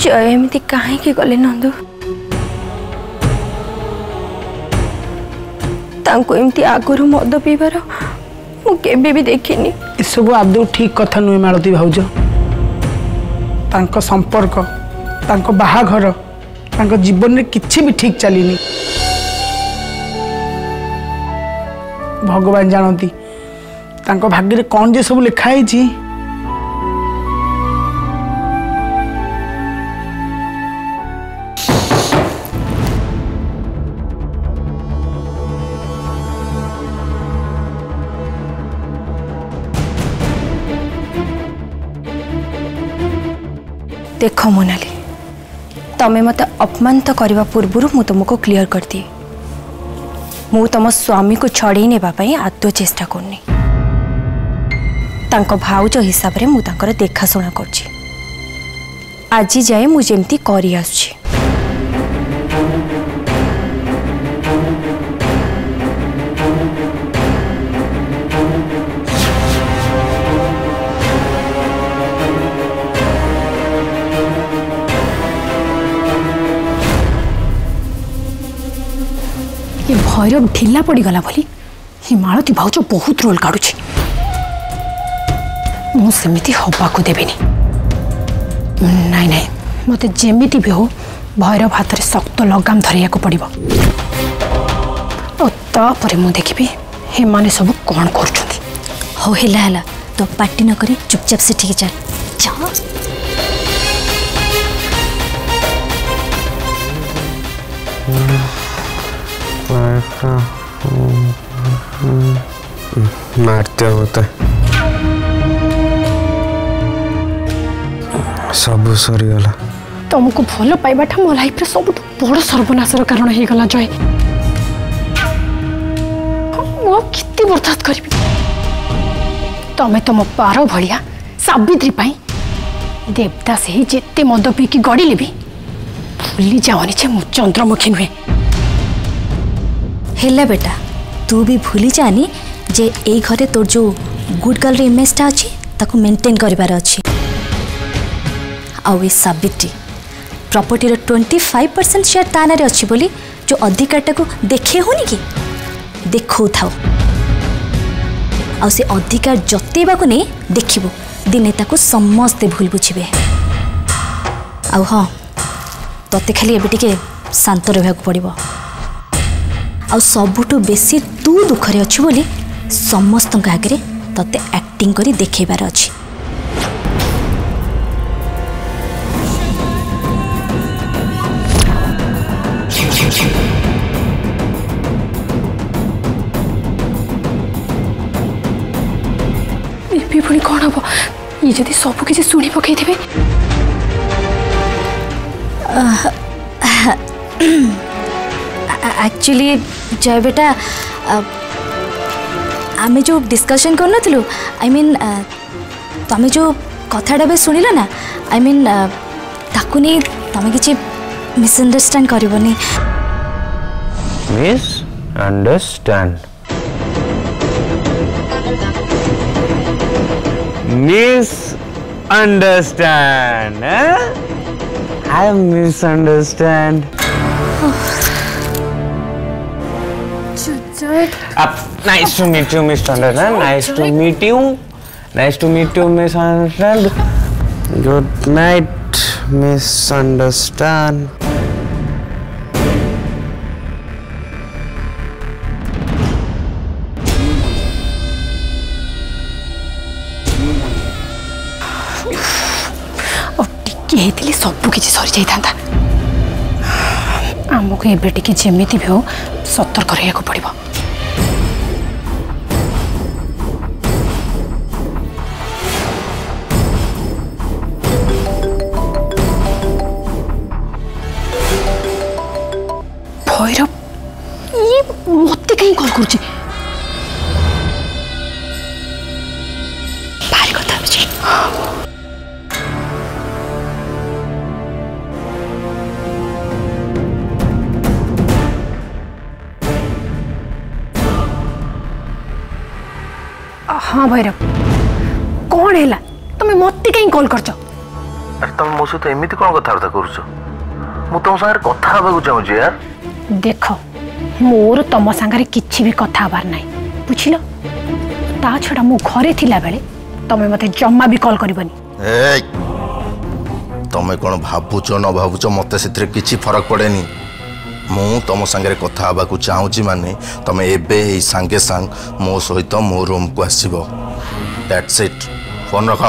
जय एमती कहीं गले नंदू तांको एमती आगुरु मद पीबार मुझे भी देखिनी। सब आदौ ठीक कथा नुहे मालती भाउज। तांको संपर्क तांको बाहाघर तांको जीवन में किछि भी ठीक चलिनी। भगवान जानती तांको भाग्य रे कौन जे सब लिखाई छी। देख मोनाली तमें मत अपमानित करने पूर्व मु तुमको क्लियर कर दी मु तुम स्वामी को छड़े नापी आदौ चेष्टा करनी। भाउज हिसाब से मुझे देखाशुना कर आज जाए मुझे करी आसुची। ये भैरव ढिला पड़गला बोली हिमालती भाउज बहुत रोल काढ़ुची। मुझे हवा को देविनी। नाई नाई मत जेमिति भी हो भैरव हाथ में शक्त लगाम धरिया को पड़ो। तापर मु देखी हेमाने सब कौन कर। हो हेला तो पार्टी न करी चुपचाप से ठीक चल जा। मारते होता सब सरीगला। तुमको भल पाइबाटा मो लाइफ सब बड़ सर्वनाशर कारण हो गला जय। कितनी बर्दाश्त करी तमें तुम पार भलिया सावित्री पाई देवदास ही जेते मद पीकी गड़िले भी भूली जाओनी छे मु चंद्रमुखी नुहे। हेला बेटा तू भी भूली जानी जे ए घरे तोर जो गुड गर्ल इमेज टा अच्छी ताको मेंटेन करिवार अच्छी। आउ सावित्री प्रॉपर्टी 25% शेयर ताना रे अच्छी बोली जो अधिकारटा को देखे होनी कि देखो थाओ आउ से अधिकार जतेबा को नहीं देखिबो दिने ताको समस्ते भूल बुझिबे। आउ हाँ तते खाली एबे टिके शांत रहबाक पड़िबो। आ सबुठू बेसी तू दुखरे अच्छु बोली समस्त आगे तते एक्टिंग करी देखेबार अच्छी। पुणी कौन हम ये जदि सब किसी शुणी पकई थे। एक्चुअली जय बेटा आमे जो डिस्कशन कर नथलु आई मीन तमे जो कथाटा बे सुनिला ना आई मीन ताकु नहीं तमे किछि मिसअंडरस्टैंड करबनी। Misunderstand misunderstand I misunderstand. Nice to meet you, Mr. Understand. Nice to meet you. Nice to meet you, Miss Understand. Good night, Miss Understand. सब किसी सरी जाता आमको एबे टिके जेमिति भी हो सतर्क रहा पड़ो। भैरव ये मत कहीं कॉल कर भारी कथा हाँ भैरव कौन है तुम्हें मत कहीं कॉल कर अरे तुम मो सहित एमती कौन कथबार्ता करुच मु तुम सागर कथा हवा चाहूँ यार देख मोर तुम सागर किछि भी कथा हबार नाही बुझिल ता छड़ा मु घरे थिला बेले तमे मते जम्मा भी कॉल करबनी तमें कौन भावुच न भावुच मत से किसी फरक पड़ेनी मु तुम सागर कथा हवा चाहूँगी माने तमें एबे सांगे सांग मो सहित मो रूम को आसब दैट्स इट फोन रख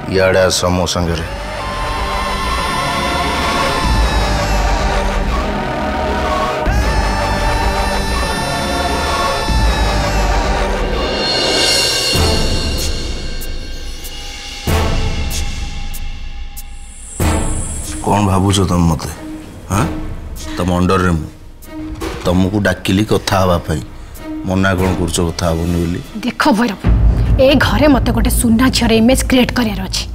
इे आस मो सागर कौन भावुच तुम मत हाँ तुम अंडर रे तुमको डाकिली कथा हाँपाई मना कौन कर कथा हेनी बोली देख भैरव ए घरे मते गोटे सुना झीर इमेज क्रिएट करार अच्छी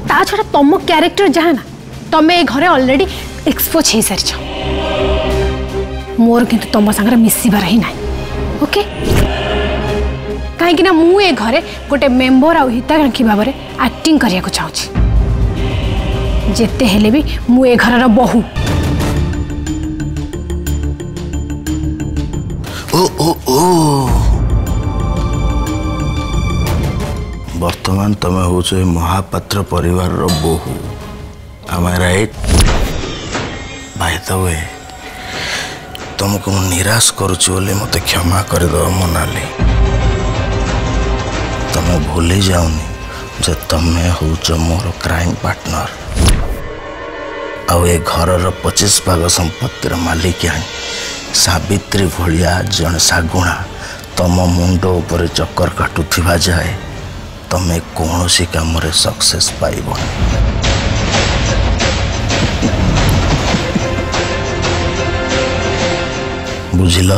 ता छड़ा तुम क्यारेक्टर जहाँ ना तमें ए घरे ऑलरेडी एक्सपोज हो सारी मोर किंतु तुम सागर मिसबार ही ना ओके कहीं मु ए घरे गोटे मेंबर आ हिताकांक्षी भाव में एक्टिंग करने को चाहूँ जेते हेले भी मु ए घर बहु ओ ओ ओ वर्तमान तमें हो महापात्र परिवार रो बहु am I right by the way तुमको निराश करुछु बोले मते क्षमा कर दो मोनाली तमे भूली जाऊनी जे तमे हो मोर क्राइम पार्टनर आउ ए घर 25% संपत्तिर मालिकाणी सावित्री भलिया जन सागुणा तम मुंड उपर चक्कर काटुथिबा जाए तमे कौनसी काम रे सक्सेस पाइब बुझिल आ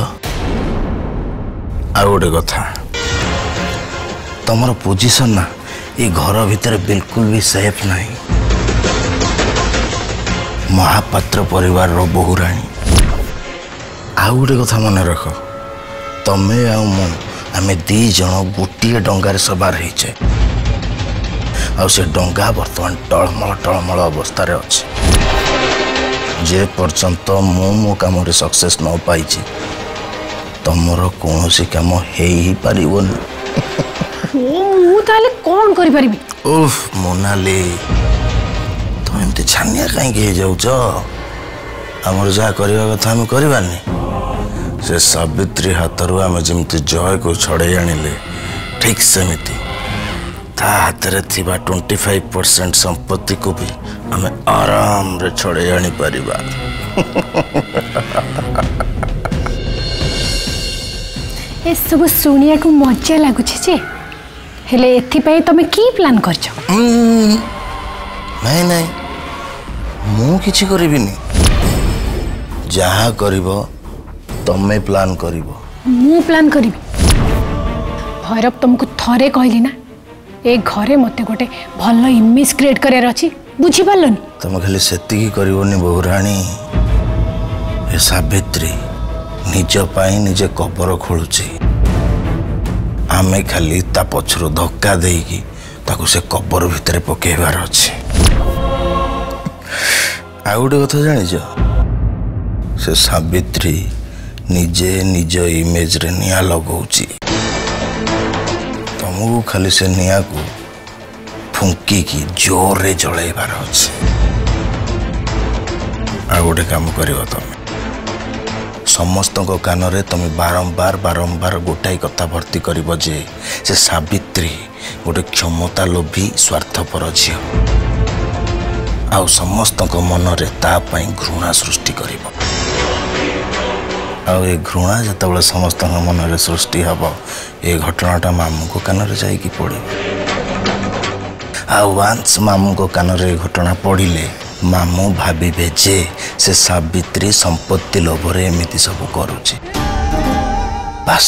गोटे कथा तमर पोजिशन ना ये घर भितर बिल्कुल भी सेफ नहीं महापात्र परिवार रो बहुराणी आउ गोटे कथा मन रख तमे आमे दी जन गोटे डंगार सवार होचे आ से डंगा बर्तमान टलमल अवस्था अच्छे जे पर्यंत मो काम रे सक्सेस न पाई तमर कौन सी काम ही पारिबन कौन करि परिबी उफ मोनाली तुम एमती छानिया कहीं जाऊच आमर जहाँ करवा कथा आम करवानी से सावित्री हाथरू आम जमी जय को छड़े आनिले ठीक सेमती ता हाथ रे थिबा 25% संपत्ति को भी आम आराम रे छड़े आनी परिबा ए सब सुनिया को मजा लागुछि जे हेले एथि पई तमे की प्लान करछ नहीं नहीं मु किछि करिबिनी जहाँ करिबो तमे प्लान करिबो मु प्लान करिबी भैरव तुमको थरे कहली ना ए घरे मते गोटे भल इमेज क्रिएट करार अछि बुझी पारलनी तमे खाली सेतिकी करिवोनी बहुराणी ए सावित्री निज पाई निजे कबर खोलुची आमे खाली ता पछरो धक्का देकी ताकू से कबर भितर पकेबार अछि आ गोटे कथा जानिछ से सावित्री निजे निज इमेज रे निया लगौची तुमको खाली से निया को फुंकी की जोर रे जळेबार अछि आ गोटे काम करियो तमे समस्त कान रे तुम बारंबार गोटाई कथा भर्ती करिबो जे से सावित्री गोटे क्षमता लोभी स्वार्थपर झियो आउ समस्त मन रे ता पई घृणा सृष्टि करिबो आउ ए घृणा जतबले समस्त मन रे सृष्टि हबो ए घटनाटा मामू को कान रे जाई की पड़े आउ वांस मामू को कान रे घटना पड़िले मामू भाविबे जे से सावित्री संपत्ति लोभरे एमिति सब करुचे बस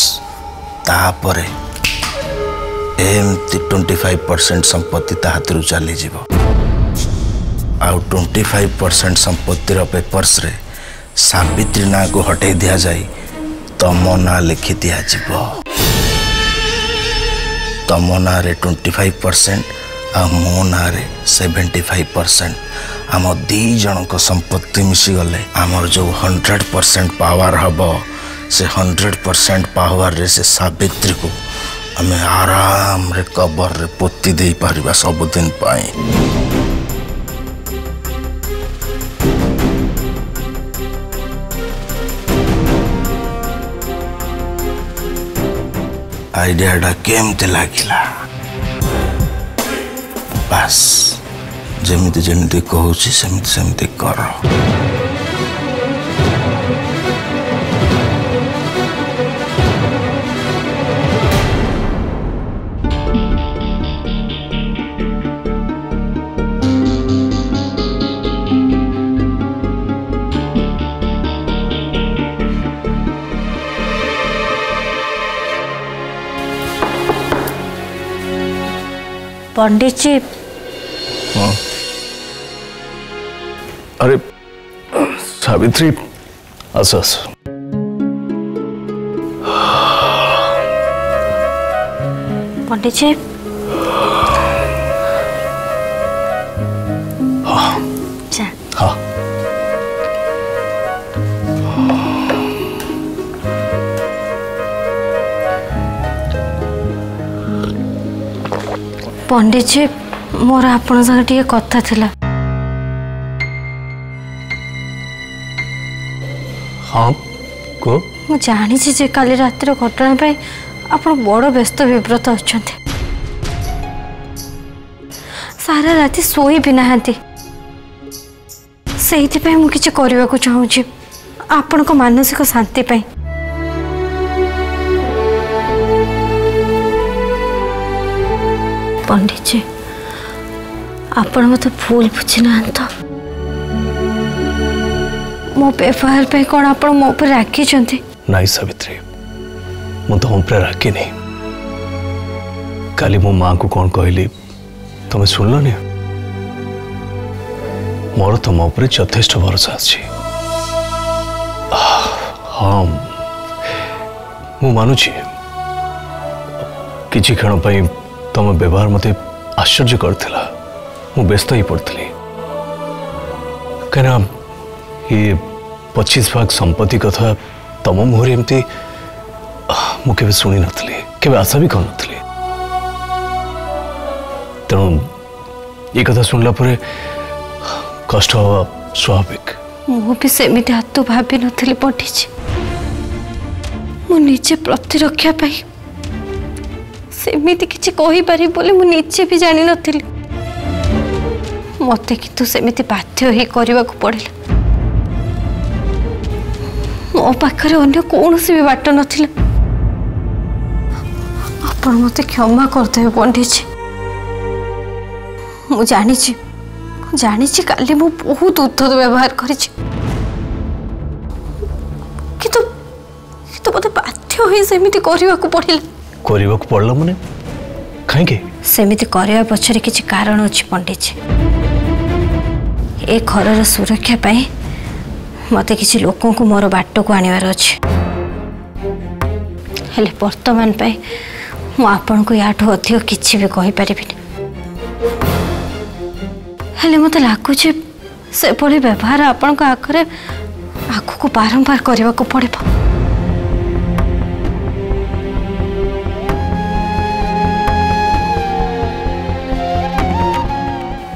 तापरे एमती 25% संपत्ति ता हाथ चली जीव आउ 25% संपत्तिर पेपर्स रे सावित्री ना को हटे दिया जाए तम ना लिखि दिया तम ना रे 25% आ मो ना रे 75%। आम दी जन को संपत्ति मिसी गले आमर जो 100% पावर हब से 100% पावर रे से सावित्री को हमें आराम रे कबर रे पोती दे पारिबा सबुदिन पाए। आइडिया केमती लगिला बस जमिति जमिति कहूँ सेमती सेमती कर। पंडित जी अरे सावित्री आस आस पंडित जी जा हाँ पंडित जी मोर आपण संग टिके कथा थिला। हाँ को मु जानी जे काली रातिर घटना पे आपण बड़ व्यस्त विव्रत अछंती सारा राति सोई भी नहांती सेहिति पे मु किछ करबा को चाहू छी आपण को मानसिक शांति पे। पंडित जी आपण मत भूल बुझी ना तो मो व्यवहार पे कौन आप मो पर राखी नहीं सावित्री मु तुम पर राखी नहीं काली मो माँ को कौन कहली तुम्हें सुनल नहीं मोर तुम उपर यथेष्ट भरोसा अच्छी। हाँ मु मानुची किछि क्षण पई तुम व्यवहार मते आश्चर्य करथिला मु व्यस्त ही पड़ती कहीं ये 25% संपत्ति कथा तम मुहर एमती मुझे शुणी नी के आशा भी कर नी तेणु ये कथा शुणला परे कष्ट हवा स्वाभाविक। मु भी सेमिति हाथ भाभी नी पंडित मु निजे प्रतिरक्षा पाई सेमिति किछि कहि पारि बोले मु निजे भी जानि नथिली मते किंतु सेमिति बाध्य ही करबा को पड़िला मो पाखरे अन्य कौनसी भी बाट नथिला आपण मते क्षमा करते पंडित जी मु जानी काली मु बहुत उद्धत व्यवहार करिछि किंतु मते बाध्य होई सेमिति करबा को पड़िला माने कहीं सेमिति करबा पछरे किछि कारण अछि पंडित जी ए घर सुरक्षा पाई मते किसी लोकों को मोर बाट को आनिवार अछि हेले वर्तमान पाई मु आपन को याठो अधिक किछि भी कहि परिबिनी हेले मते लागु जे से पड़ी व्यवहार आपन को आखरे आखु को बारंबार करबा को पड़िबो।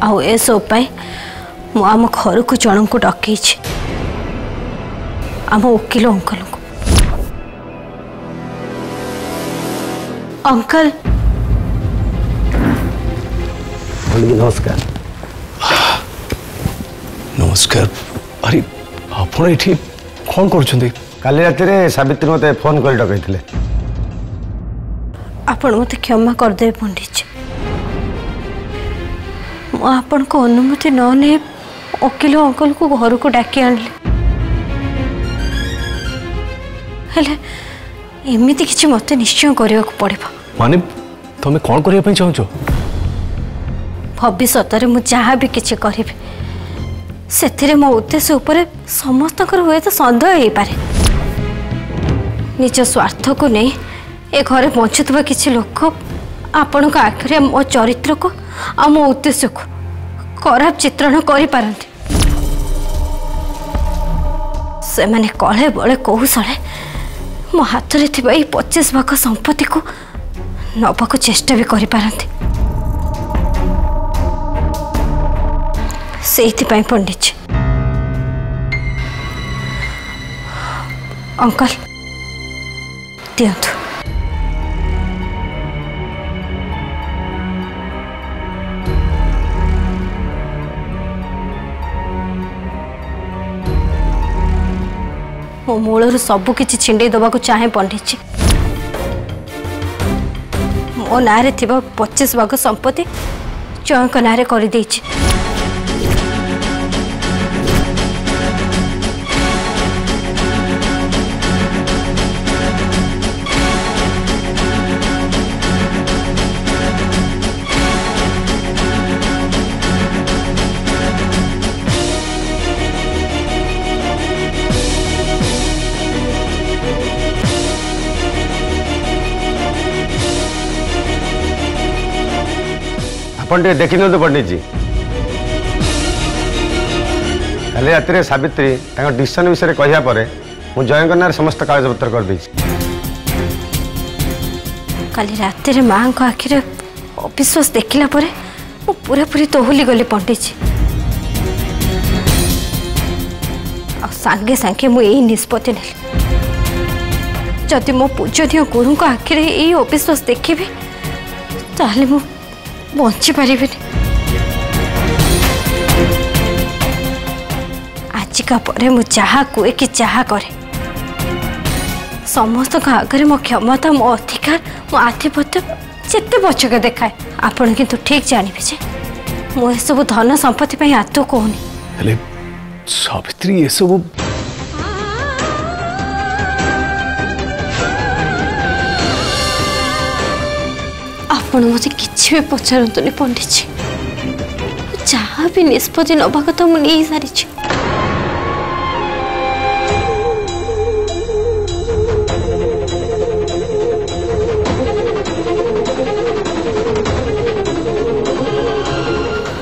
आउ ए सब पाई मु आम घर को जन को डकई आम वकिल अंकल को। अंकल नमस्कार। नमस्कार अरे आप ये कौन कर काली राति सावित्री मते फोन कर डकई आपण मते क्षमा करदे पंडित जी आपण को अनुमति न ने वकिल अंकल को घर को डाकी आनले हेले एमिति किछि मते निश्चय करिया को पड़िबो। माने तमे कोन करिया पई चाहछो? भविष्य रे मु जहाँ भी किछि करिबे से मो उद्देश्य उपरे समस्त हुए तो सन्देह हो पारे। निज स्वार्थ को नहीं ए घरे बंचुवा किसी लोक आपण आखिरी मो चरित्र को आ मो उद्देश्य को खराब चित्रण कर पारती। से माने कले बड़े कौशले मो हाथ में थी 25 भाग संपत्ति को नवाक चेष्टा भी करि पारती। से पंडित जी अंकल दिंतु। मो मूलर सबु किछि छिंडे दबा को चाहे पंडित जी। मो नारे थिबा 25 भाग संपत्ति जयंक नारे कर देछि। पंडित देखी तो पंडित जी कल रात सावित्री डिसीजन विषय कहया पर मु जयंक नार समस्त कागज पत्र कर देछि। कल रात माँ को आखिर अविश्वास देखला परे मु पूरा पूरी तोहली गली पंडित जी। सांगे सांगे मु यही निष्पत्ति नेली जदि मो पूजनीय गुरु को आखिर यही अविश्वास देखी ताहले मु बंची पारि। आजिका परे मु चाहा कुए कि चाहा करे समस्त आगे मो क्षमता मो अधिकार मो आधिपत्य जिते पछके देखाए आपण किंतु ठीक जानबे जे मो ए सब धन संपत्ति पई आतो कहूनी। हेले सावित्री ये सब आपण मुझे किसी भी पचारतुनि पंडित जी जहाँ भी निष्पत्ति नवा कथा मु नहीं सारी।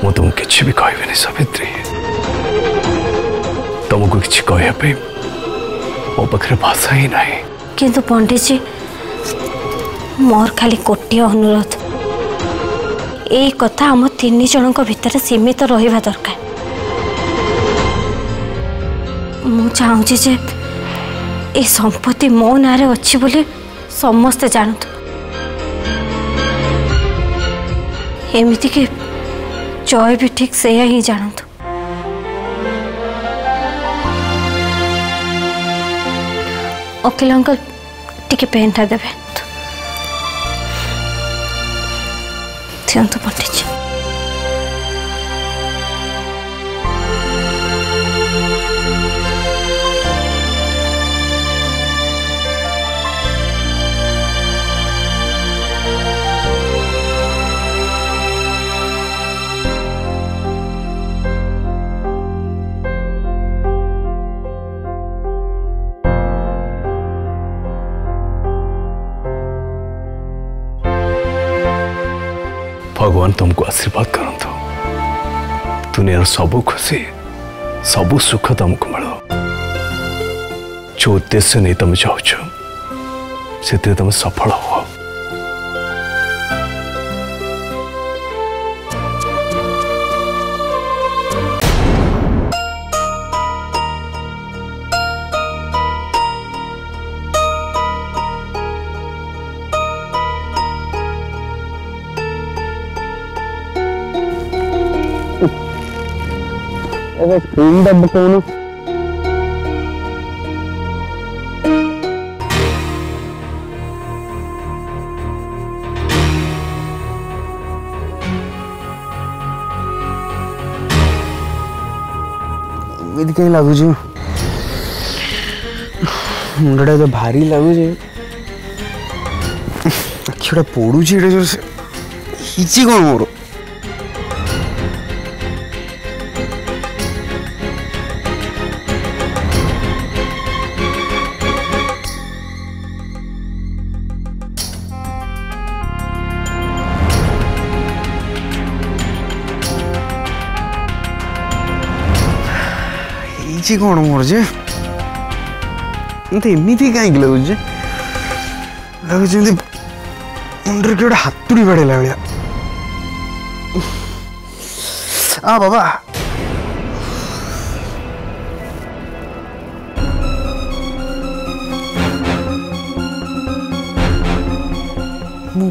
मु तुम किसी भी कहबे सावित्री तुमको किसी कहया मो पाखे भाषा ही नहीं। किंतु पंडित जी मोर खाली कोटिया अनुरोध यही कथा आम 3 जन भितर सीमित रहा दरकार। मु चाहूँगी जे ए संपत्ति मो नारे अच्छी बोली समस्ते जानतु एमती कि जय भी ठीक से ही जानतु। वकील अंकल टिके पेनटा देवे तो पंडित जी। भगवान तुमको आशीर्वाद करंतु दुनिया सबु खुशी सबु सुख तुमको मिलो जो उद्देश्य नहीं तुम चाहो से तुम सफल हो। स्क्रीन दब कौन एमती कहीं लगुच मुंडा तो भारी लगुच आखिटा पड़ुची कौन मोर ହେଇଛି କ'ଣ ମୋର ଯେ ମତେ ଏମିତି କାହିଁକି ଲାଗୁଛି ଲାଗୁଛି ଯେମିତି ମୁଣ୍ଡରେ କିଏ ଗୋଟେ ହାତୁଡ଼ି ବାଡ଼େଇଲା ଭଳିଆ। ବାବା ମୁଁ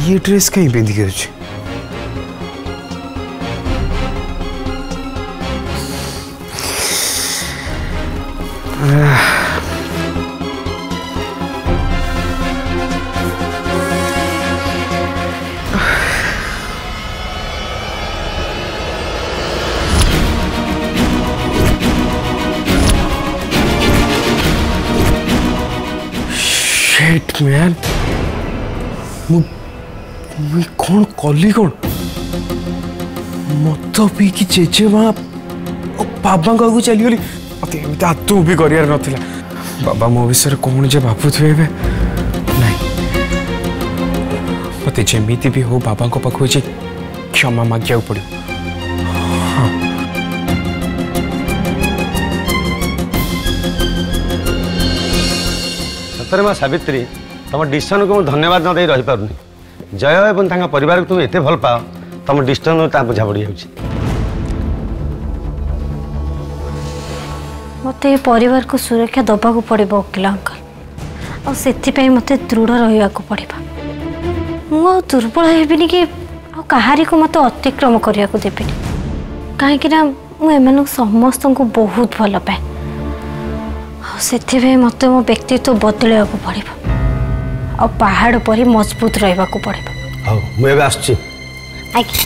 ये ड्रेस कहीं पिंधिकी अच्छी शिट मैन मुई कौन कली कौन मत पी कि जेजेमा बाबा आगे चलीगली मत एमती आदू भी कर नाला बाबा मो विषय कौन जे भावुए नहीं मत जमी भी हो बाबा पाखु जे क्षमा मांगे पड़ो। हाँ सतरे माँ सावित्री तुम डिसीजन को धन्यवाद न दे रही पारुनी जय एवं परिवार को तुम एत भल पाओ तुम डिसीजन बुझा पड़ जाऊँ मत परिवार को सुरक्षा दबाक पड़े वकील अंकल आपाई मत दृढ़ रहा पड़ा मु दुर्बल हेबिनी कि कहारी को मत अतिक्रम करने को देविनी कहीं मुझे समस्त को बहुत भल पाए से मत मो व्यक्तित्व बदल पड़ा आ पहाड़ पर मजबूत रहा पड़े। मुझे आस आज्ञा